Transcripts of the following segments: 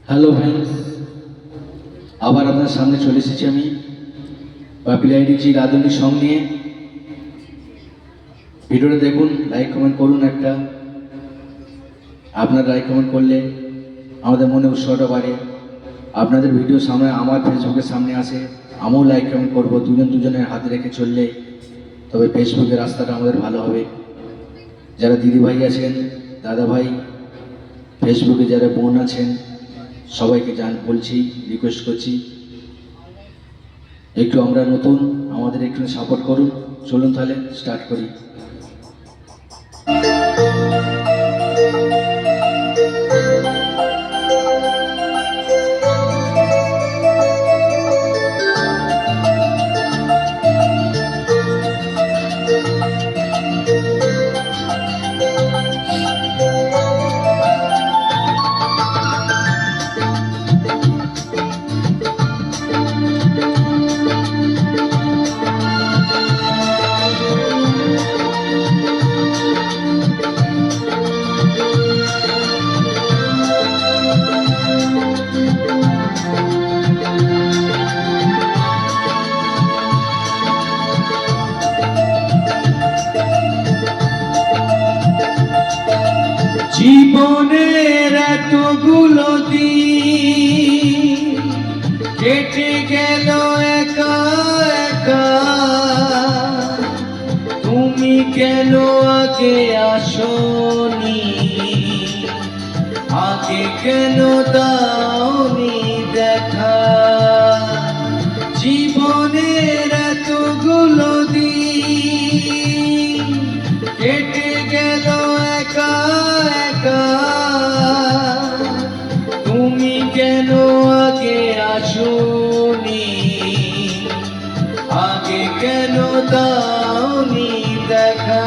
Hello friends, আবার আপনার সামনে চলে এসেছি আমি পাপিলাইডিজির আধুনিক সং নিয়ে। ভিডিওটা দেখুন, লাইক কমেন্ট করুন। আপনার লাইক কমেন্ট করলে আমাদের মনে উৎসাহটা বাড়ে। আপনাদের ভিডিও সামনে আমার ফেসবুকের সামনে আসে, আমিও লাইক কমেন্ট করবো। দুজনের হাতে রেখে চললে তবে ফেসবুকের রাস্তাটা আমাদের ভালো হবে। যারা দিদি ভাই আছেন, দাদা ভাই, ফেসবুকে যারা বোন আছেন, সবাইকে বলছি, রিকোয়েস্ট করছি, একটু আমরা নতুন, আমাদের একটু সাপোর্ট করুন। চলুন তাহলে স্টার্ট করি। জীবনের এতগুলো দিন কেটে গেল একা একা, তুমি কেন আগে আসনি, আগে কেন দাওনি দেখা। জীবনের এতগুলো দিন কেটে গেল একা একা, তুমি কেন আগে আসনি, আগে কেন দাওনি দেখা।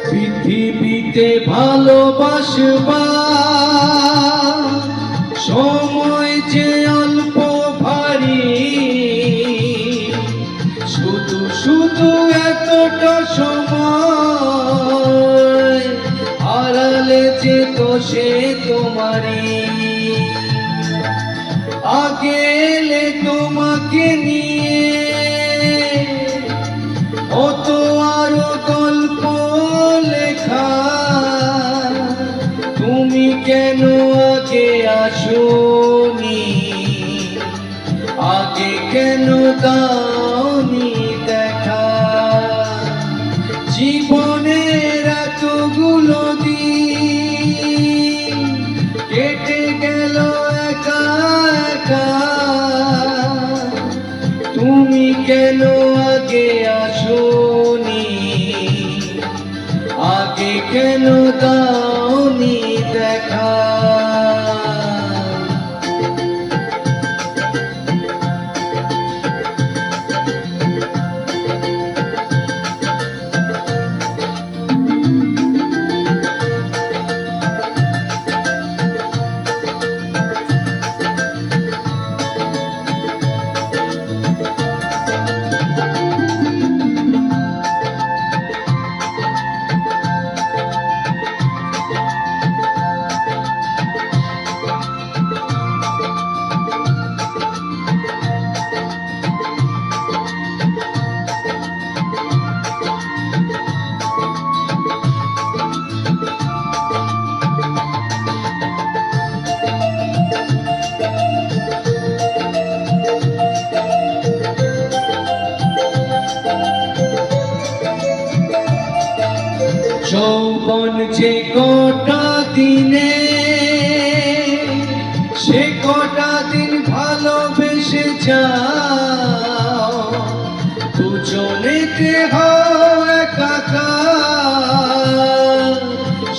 পৃথিবীতে ভালোবাসবা সময় যে অল্প ভারী, শুধু শুধু এতটা সময় হারালে যে তো সে তোমারই। আগে এলে তোমাকে নিয়ে অত আরো গল্প লেখা, তুমি কেন আগে আসনি, আগে কেন দাওনি দেখা। জীবনের এতগুলো দিন কেটে গেল একা একা, তুমি কেন আগে আসনি, আগে কেন দাওনি দেখা। যৌবন যে কটা দিনে, সে কটা দিন ভালোবেসে যাও, দুজনেতে হও একাকার,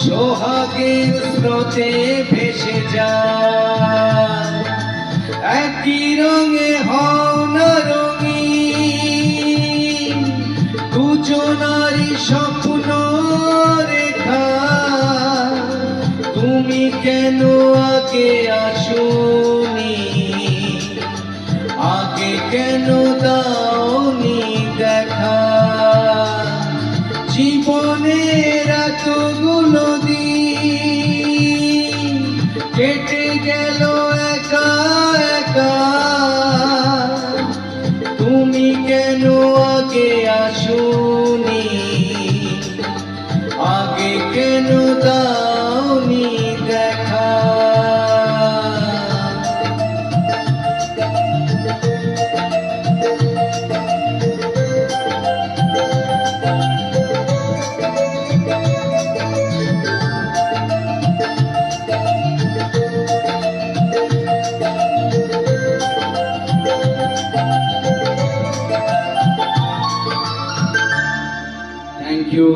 সোহাগের স্রোতে ভেসে যায়। একই রঙে হও না রঙিন, দুজনারই স্বপ্ন রেখা। তুমি কেন আগে আসোনি, আগে কেন দাওনি দেখা। জীবনের এতগুলো দিন কেটে গেল একা একা, তুমি কেন আগে আসোনি, আগে কেন দাওনি দেখা। Thank you.